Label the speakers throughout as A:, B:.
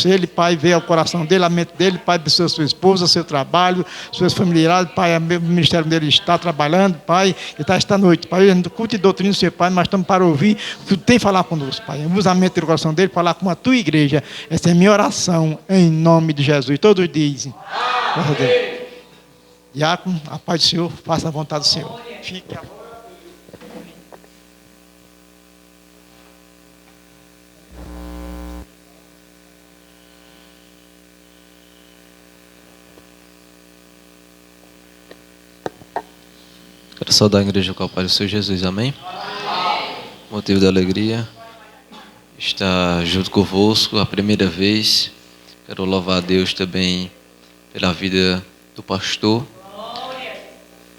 A: Ele, Pai, vê o coração dele, a mente dele, Pai, abençoa sua esposa, seu trabalho, seus familiares, Pai, o ministério dele está trabalhando, Pai, e está esta noite, Pai, no culto e doutrina do Senhor, Pai, nós estamos para ouvir o que tu tem a falar conosco, Pai, usa a mente do coração dele, falar com a tua igreja, essa é a minha oração, em nome de Jesus, todos dizem, Diácono, a paz do Senhor, faça a vontade do Senhor, fique a
B: Quero saudar a igreja com o Pai do Senhor Jesus, amém? Motivo da alegria estar junto convosco a primeira vez. Quero louvar a Deus também pela vida do pastor.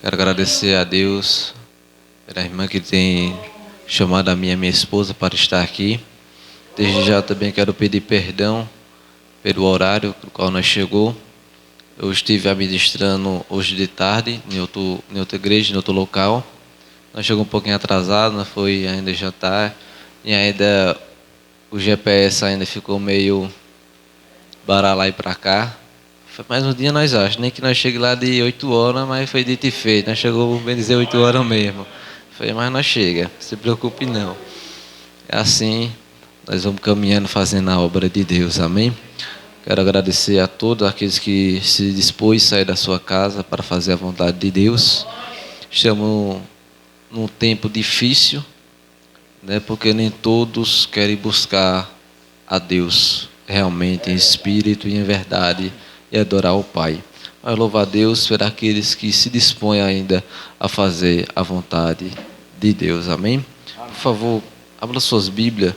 B: Quero agradecer a Deus pela irmã que tem chamado a minha esposa para estar aqui. Desde já também quero pedir perdão pelo horário para o qual nós chegou. Eu estive administrando hoje de tarde em outra igreja, em outro local. Nós chegamos um pouquinho atrasado, não foi ainda jantar. E ainda o GPS ainda ficou meio baralhar para cá. Foi mais um dia nós achamos, nem que nós cheguemos lá de 8 horas, mas foi dito e feito. Nós chegamos, bem dizer, 8 horas mesmo. Foi, mas nós chega, não se preocupe não. É assim, nós vamos caminhando, fazendo a obra de Deus, amém? Quero agradecer a todos aqueles que se dispôs a sair da sua casa para fazer a vontade de Deus. Estamos num tempo difícil, né, porque nem todos querem buscar a Deus realmente em espírito e em verdade e adorar o Pai. Mas louvar a Deus por aqueles que se dispõem ainda a fazer a vontade de Deus. Amém? Por favor, abra suas Bíblias.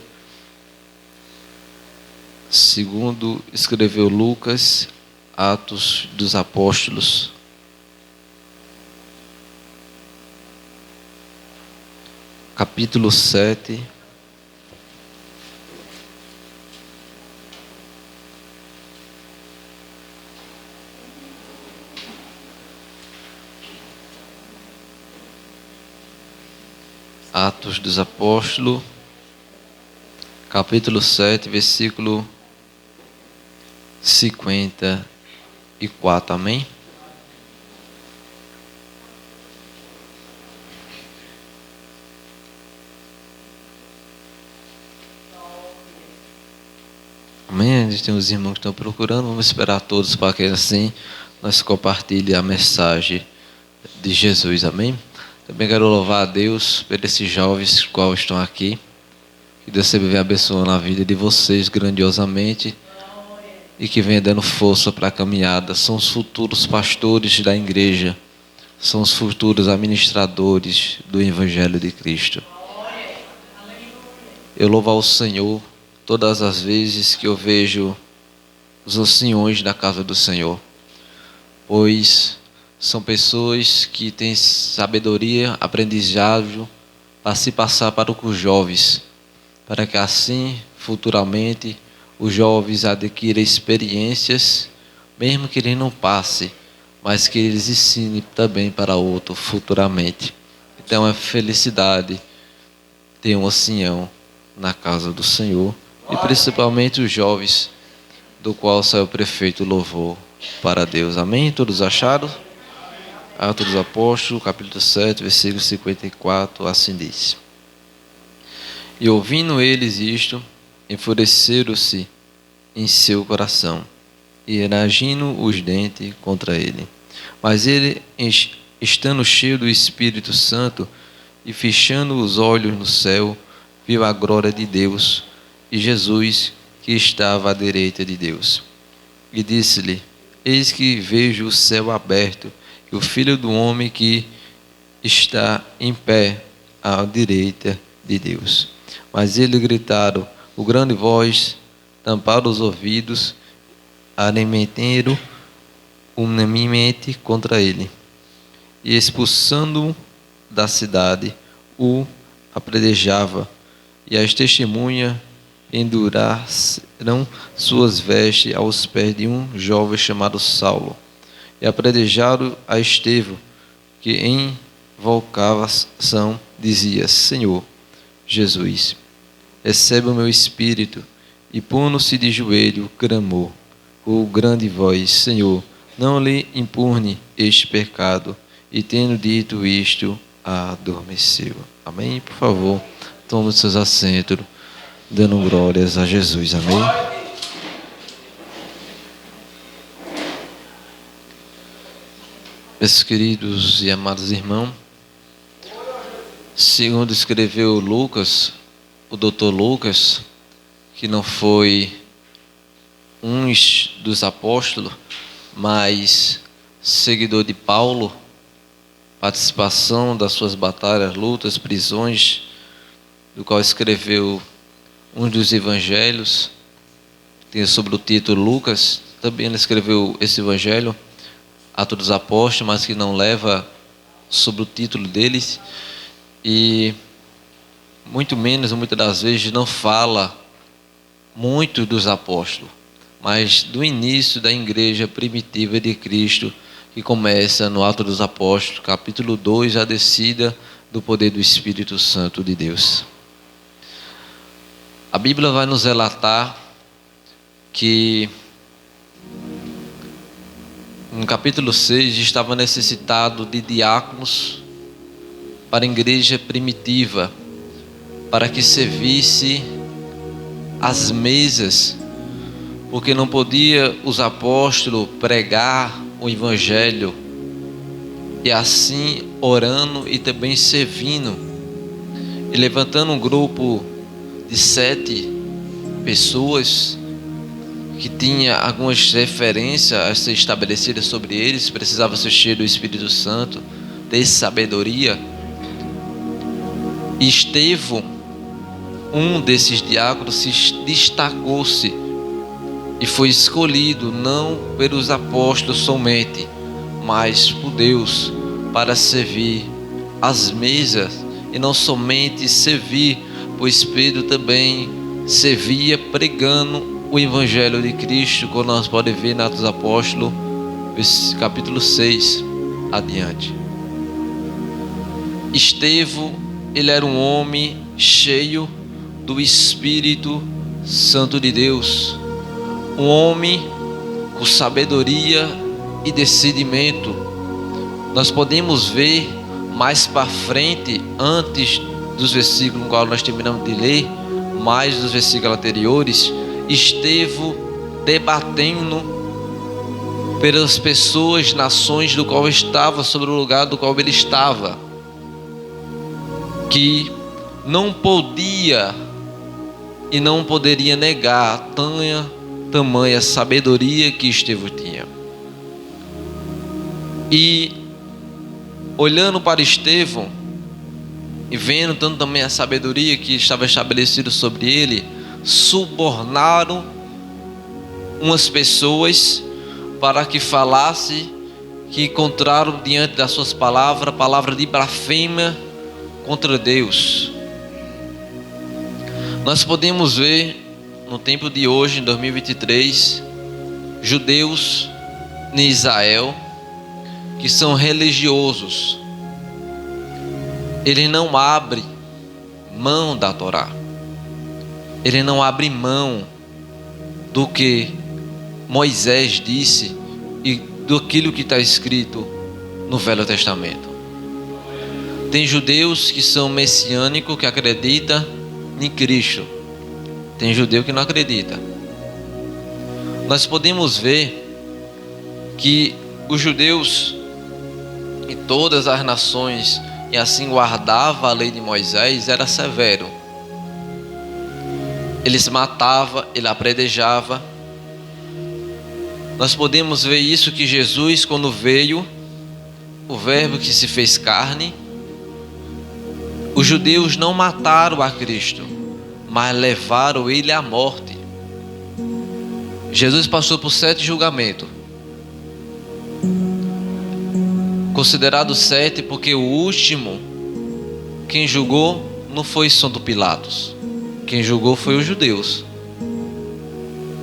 B: Segundo escreveu Lucas, Atos dos Apóstolos, capítulo 7, Atos dos Apóstolos, capítulo 7, versículo 54, amém? Amém? A gente tem os irmãos que estão procurando, vamos esperar todos para que assim nós compartilhem a mensagem de Jesus, amém? Também quero louvar a Deus por esses jovens que estão aqui, que Deus sempre vem abençoando a vida de vocês grandiosamente, e que venha dando força para a caminhada. São os futuros pastores da igreja, são os futuros administradores do Evangelho de Cristo. Eu louvo ao Senhor todas as vezes que eu vejo os anciões da casa do Senhor, pois são pessoas que têm sabedoria, aprendizagem para se passar para os jovens, para que assim, futuramente, os jovens adquiram experiências, mesmo que eles não passem, mas que eles ensinem também para outro futuramente. Então é felicidade ter um ancião na casa do Senhor, e principalmente os jovens, do qual sai o prefeito louvor para Deus. Amém? Todos acharam? Atos dos Apóstolos, capítulo 7, versículo 54, assim diz: E ouvindo eles isto, enfureceram-se em seu coração, e rangindo os dentes contra ele. Mas ele, estando cheio do Espírito Santo, e fechando os olhos no céu, viu a glória de Deus, e Jesus, que estava à direita de Deus. E disse-lhe: Eis que vejo o céu aberto, e o Filho do Homem que está em pé à direita de Deus. Mas eles gritaram com grande voz, tamparam os ouvidos, arremeteram unanimemente contra ele, e expulsando-o da cidade, o apredejava, e as testemunhas penduraram suas vestes aos pés de um jovem chamado Saulo, e apredejaram a Estevão, que em invocação dizia: Senhor Jesus, recebe o meu espírito. e pondo-se de joelho, clamou com grande voz: Senhor, não lhe impune este pecado. E tendo dito isto, adormeceu. Amém? Por favor, tome os seus assentos, dando glórias a Jesus. Amém? Meus queridos e amados irmãos, segundo escreveu Lucas, o doutor Lucas, que não foi um dos apóstolos, mas seguidor de Paulo, participação das suas batalhas, lutas, prisões, do qual escreveu um dos evangelhos, tem sobre o título Lucas. Também ele escreveu esse evangelho, Atos dos Apóstolos, mas que não leva sobre o título deles, e muito menos, muitas das vezes, não fala muito dos apóstolos, mas do início da igreja primitiva de Cristo, que começa no Atos dos Apóstolos, capítulo 2, a descida do poder do Espírito Santo de Deus. A Bíblia vai nos relatar que no capítulo 6 estava necessitado de diáconos para a igreja primitiva, para que servisse as mesas, porque não podia os apóstolos pregar o evangelho e assim orando e também servindo, e levantando um grupo de 7 pessoas que tinha algumas referências a ser estabelecidas sobre eles, precisava ser cheio do Espírito Santo, ter sabedoria. E Estevão, um desses diáconos, se destacou-se e foi escolhido não pelos apóstolos somente, mas por Deus, para servir as mesas, e não somente servir, pois Pedro também servia pregando o Evangelho de Cristo, como nós podemos ver na Atos dos Apóstolos, capítulo 6 adiante. Estevão, ele era um homem cheio do Espírito Santo de Deus, um homem com sabedoria e discernimento. Nós podemos ver mais para frente, antes dos versículos no qual nós terminamos de ler, mais dos versículos anteriores, Estevão debatendo pelas pessoas, nações do qual estava, sobre o lugar do qual ele estava, que não podia e não poderia negar tamanha sabedoria que Estevão tinha. E olhando para Estevão e vendo tanto também a sabedoria que estava estabelecida sobre ele, subornaram umas pessoas para que falasse, que encontraram diante das suas palavras, palavra de blasfêmia contra Deus. Nós podemos ver no tempo de hoje, em 2023, judeus em Israel que são religiosos, ele não abre mão da Torá, ele não abre mão do que Moisés disse e daquilo que está escrito no Velho Testamento. Tem judeus que são messiânicos, que acreditam em Cristo. Tem judeu que não acredita. Nós podemos ver que os judeus e todas as nações, e assim guardava a lei de Moisés, era severo. Eles matavam, ele apredejava. Nós podemos ver isso, que Jesus, quando veio, o verbo que se fez carne, os judeus não mataram a Cristo, mas levaram ele à morte. Jesus passou por 7 julgamentos, considerado 7 porque o último, quem julgou não foi Santo Pilatos, quem julgou foi os judeus.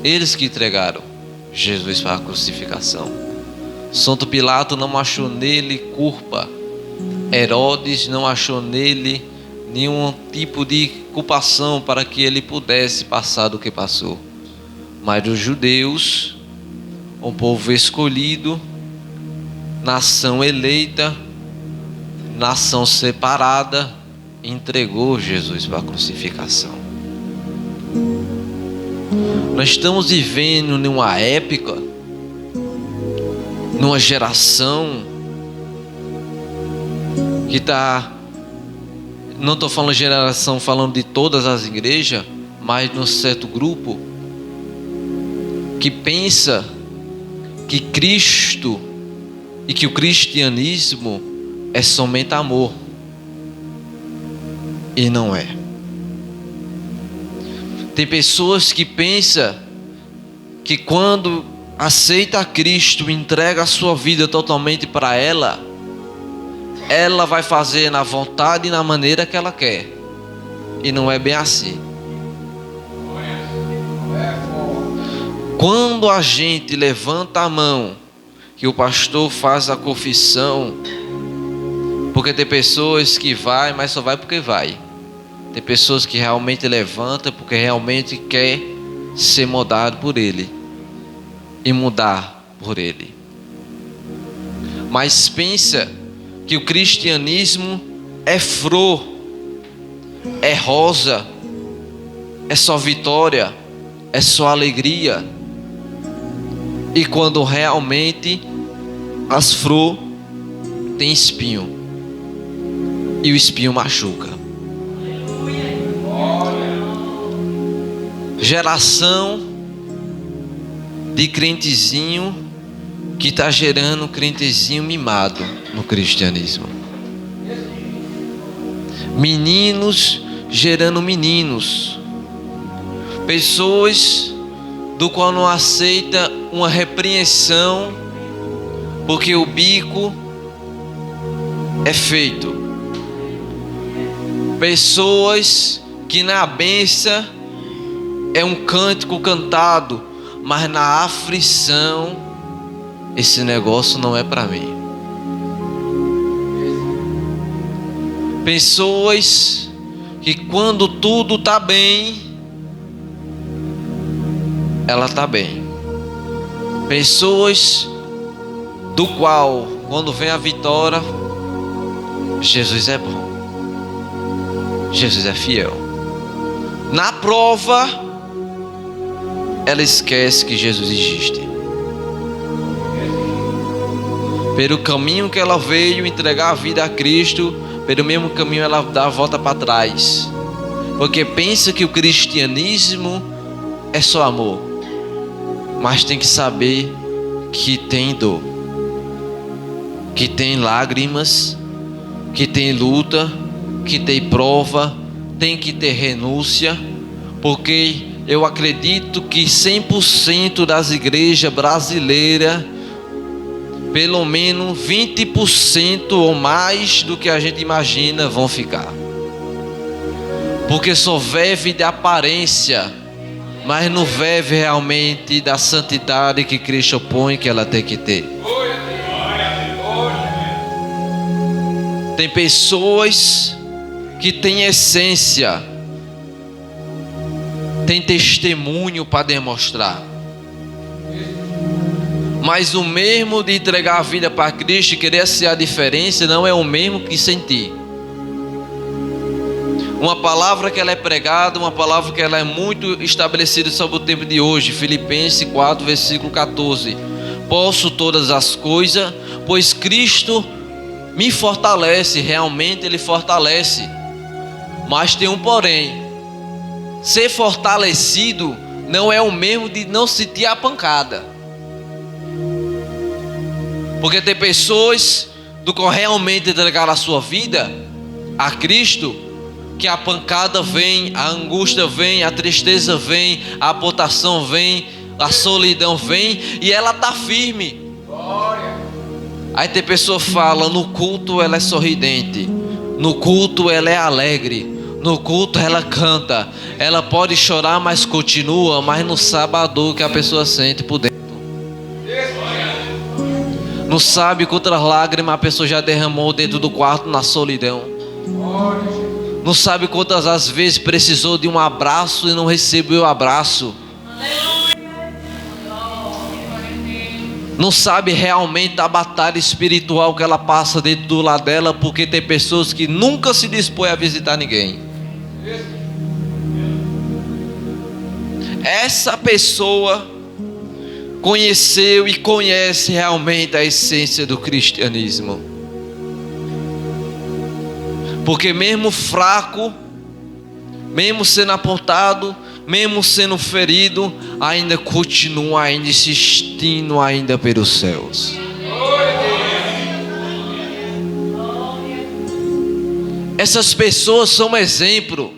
B: Eles que entregaram Jesus para a crucificação. Santo Pilatos não achou nele culpa, Herodes não achou nele nenhum tipo de culpação para que ele pudesse passar do que passou. Mas os judeus, um povo escolhido, nação eleita, nação separada, entregou Jesus para a crucificação. Nós estamos vivendo numa época, numa geração que está, não estou falando geração, falando de todas as igrejas, mas num certo grupo que pensa que Cristo e que o cristianismo é somente amor, e não é. Tem pessoas que pensam que quando aceita Cristo, entrega a sua vida totalmente para ela vai fazer na vontade e na maneira que ela quer. E não é bem assim. Quando a gente levanta a mão, que o pastor faz a confissão, porque tem pessoas que vai, mas só vai porque vai. Tem pessoas que realmente levantam porque realmente quer ser mudado por Ele e mudar por Ele. Mas pensa que o cristianismo é flor, é rosa, é só vitória, é só alegria. E quando realmente as flores têm espinho, e o espinho machuca. Geração de crentezinho que está gerando crentezinho mimado no cristianismo. Meninos gerando meninos. Pessoas do qual não aceita uma repreensão porque o bico é feito. Pessoas que na benção é um cântico cantado, mas na aflição esse negócio não é para mim. Pessoas que quando tudo tá bem, ela tá bem. Pessoas do qual quando vem a vitória, Jesus é bom, Jesus é fiel. Na prova, ela esquece que Jesus existe. Pelo caminho que ela veio entregar a vida a Cristo, pelo mesmo caminho ela dá a volta para trás, porque pensa que o cristianismo é só amor. Mas tem que saber que tem dor, que tem lágrimas, que tem luta, que tem prova, tem que ter renúncia, porque eu acredito que 100% das igrejas brasileiras, pelo menos 20% ou mais do que a gente imagina vão ficar, porque só vive de aparência, mas não vive realmente da santidade que Cristo põe que ela tem que ter. Tem pessoas que têm essência, tem testemunho para demonstrar, mas o mesmo de entregar a vida para Cristo e querer ser a diferença não é o mesmo que sentir. Uma palavra que ela é pregada, uma palavra que ela é muito estabelecida sobre o tempo de hoje, Filipenses 4, versículo 14. Posso todas as coisas, pois Cristo me fortalece. Realmente Ele fortalece. Mas tem um porém. Ser fortalecido não é o mesmo de não sentir a pancada. Porque tem pessoas do qual realmente entregaram a sua vida a Cristo, que a pancada vem, a angústia vem, a tristeza vem, a apontação vem, a solidão vem, e ela está firme. Aí tem pessoa que fala, no culto ela é sorridente, no culto ela é alegre, no culto ela canta, ela pode chorar mas continua, mas não sabe a dor que a pessoa sente por dentro. Não sabe quantas lágrimas a pessoa já derramou dentro do quarto na solidão. Não sabe quantas as vezes precisou de um abraço e não recebeu o abraço. Não sabe realmente a batalha espiritual que ela passa dentro do lar dela, porque tem pessoas que nunca se dispõem a visitar ninguém. Essa pessoa conheceu e conhece realmente a essência do cristianismo. Porque mesmo fraco, mesmo sendo apontado, mesmo sendo ferido, ainda continua insistindo ainda pelos céus. Essas pessoas são um exemplo.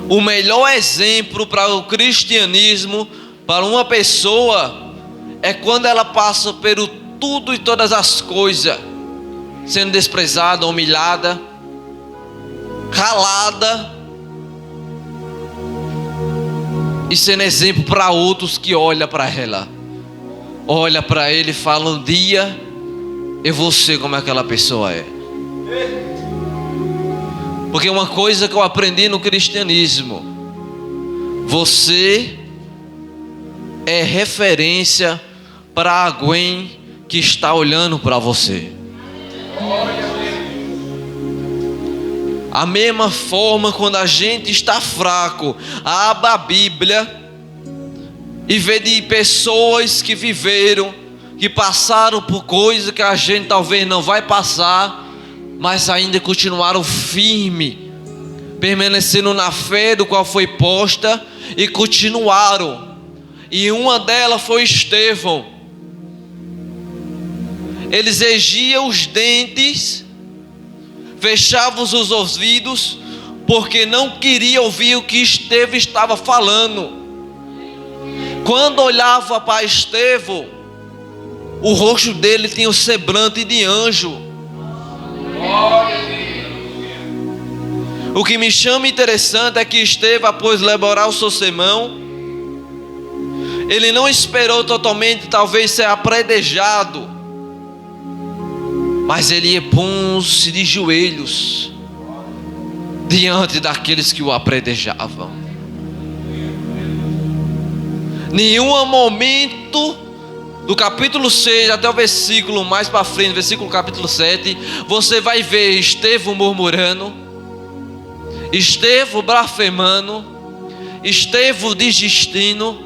B: O melhor exemplo para o cristianismo, para uma pessoa, é quando ela passa pelo tudo e todas as coisas, sendo desprezada, humilhada, calada, e sendo exemplo para outros que olham para ela, olha para ele e fala: um dia eu vou ser como aquela pessoa é. Porque uma coisa que eu aprendi no cristianismo: você é referência para alguém que está olhando para você. A mesma forma, quando a gente está fraco, abra a Bíblia e vê de pessoas que viveram, que passaram por coisas que a gente talvez não vai passar, mas ainda continuaram firme, permanecendo na fé do qual foi posta, e continuaram. E uma delas foi Estevão. Eles erguiam os dentes, fechavam os ouvidos, porque não queria ouvir o que Estevão estava falando. Quando olhava para Estevão, o rosto dele tinha o semblante de anjo. O que me chama interessante é que Estevão, após elaborar o seu sermão, ele não esperou totalmente talvez ser apredejado, mas ele ia pôr-se de joelhos diante daqueles que o apredejavam. Nenhum momento do capítulo 6 até o versículo mais para frente, versículo capítulo 7, você vai ver Estevão murmurando, Estevão blasfemando, Estevão desistindo,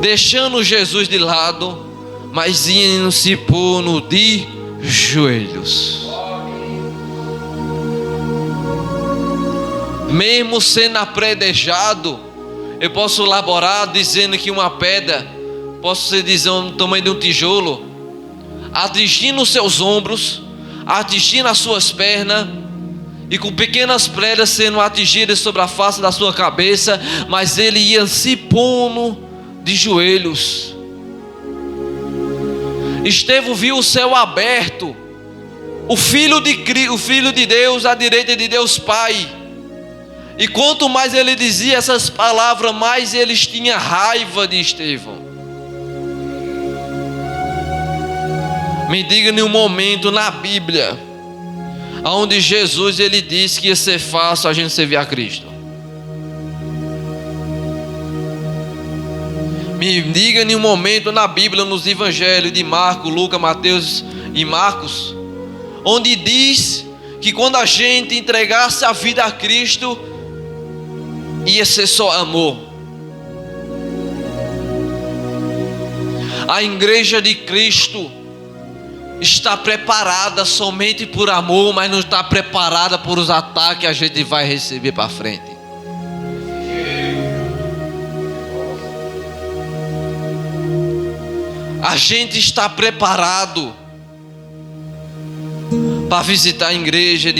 B: deixando Jesus de lado, mas indo se pondo de joelhos. Mesmo sendo apredejado, eu posso elaborar dizendo que uma pedra, posso ser dizer o tamanho de um tijolo, atingindo os seus ombros, atingindo as suas pernas, e com pequenas pedras sendo atingidas sobre a face da sua cabeça, mas ele ia se pondo de joelhos. Estevão viu o céu aberto, o Filho de Deus à direita de Deus Pai, e quanto mais ele dizia essas palavras, mais eles tinham raiva de Estevão. Me diga em um momento na Bíblia onde Jesus ele disse que ia ser fácil a gente servir a Cristo. Me diga em um momento na Bíblia, nos evangelhos de Marcos, Lucas, Mateus e Marcos, onde diz que quando a gente entregasse a vida a Cristo, ia ser só amor. A igreja de Cristo está preparada somente por amor, mas não está preparada por os ataques que a gente vai receber para frente. A gente está preparado para visitar a igreja,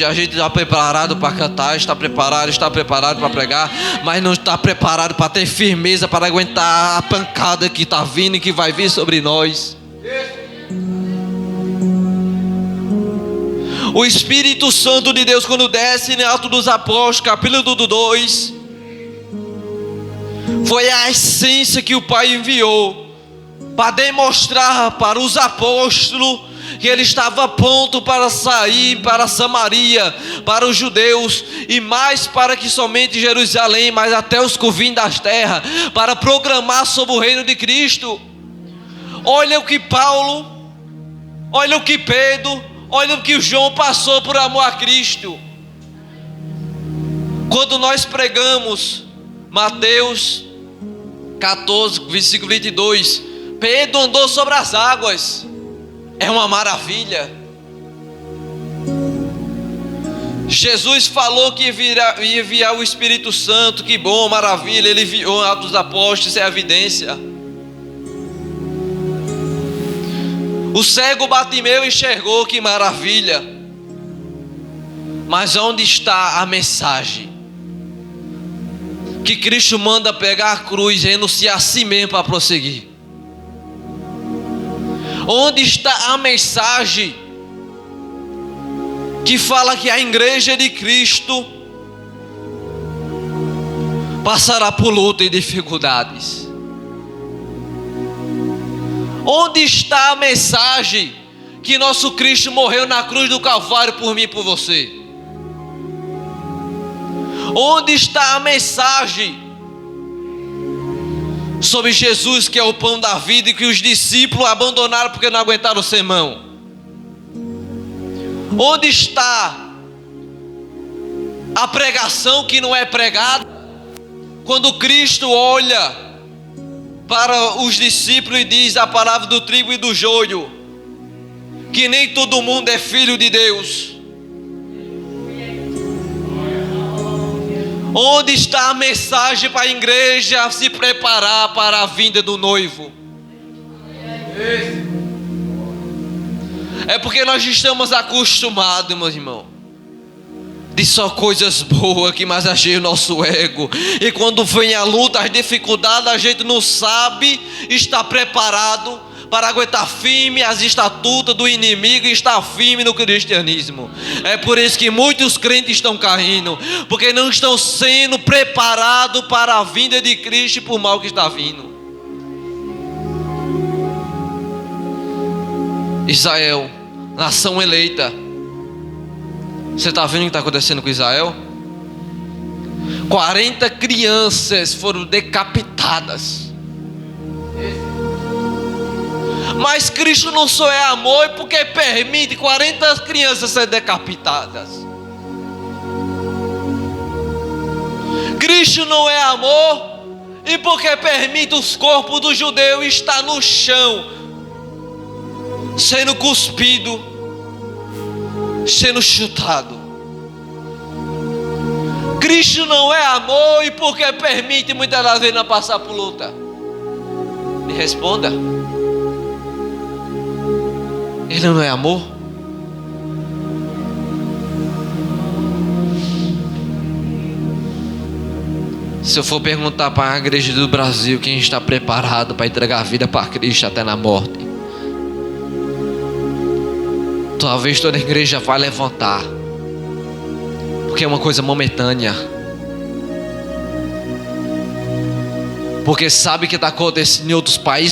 B: a gente está preparado para cantar, está preparado para pregar, mas não está preparado para ter firmeza, para aguentar a pancada que está vindo e que vai vir sobre nós. O Espírito Santo de Deus, quando desce em Atos dos Apóstolos, capítulo 2, foi a essência que o Pai enviou para demonstrar para os apóstolos que ele estava pronto para sair para Samaria, para os judeus, e mais para que somente Jerusalém, mas até os confins das terras, para proclamar sobre o reino de Cristo. Olha o que Paulo, olha o que Pedro, olha o que o João passou por amor a Cristo. Quando nós pregamos Mateus 14, versículo 22, Pedro andou sobre as águas. É uma maravilha. Jesus falou que ia enviar o Espírito Santo. Que bom, maravilha. Ele enviou Atos dos Apóstolos, isso é evidência. O cego Bartimeu enxergou, que maravilha. Mas onde está a mensagem? Que Cristo manda pegar a cruz e renunciar a si mesmo para prosseguir. Onde está a mensagem que fala que a igreja de Cristo passará por luta e dificuldades? Onde está a mensagem que nosso Cristo morreu na cruz do Calvário por mim e por você? Onde está a mensagem sobre Jesus, que é o pão da vida, e que os discípulos abandonaram porque não aguentaram o sermão? Onde está a pregação que não é pregada, quando Cristo olha para os discípulos e diz a palavra do trigo e do joio, que nem todo mundo é filho de Deus? Onde está a mensagem para a igreja se preparar para a vinda do noivo? É porque nós estamos acostumados, meus irmãos, de só coisas boas que massageiam o nosso ego. E quando vem a luta, as dificuldades, a gente não sabe estar preparado para aguentar firme as estatutas do inimigo e estar firme no cristianismo. É por isso que muitos crentes estão caindo, porque não estão sendo preparados para a vinda de Cristo e para o mal que está vindo. Israel, nação eleita. Você está vendo o que está acontecendo com Israel? 40 crianças foram decapitadas. Mas Cristo não só é amor, porque permite 40 crianças serem decapitadas. Cristo não é amor, e porque permite os corpos dos judeus estar no chão, sendo cuspido, sendo chutado. Cristo não é amor, e porque permite muitas das vezes não passar por luta. Me responda. Ele não é amor? Se eu for perguntar para a igreja do Brasil quem está preparado para entregar a vida para Cristo até na morte, talvez toda a igreja vai levantar, porque é uma coisa momentânea, porque sabe que está acontecendo em outros países.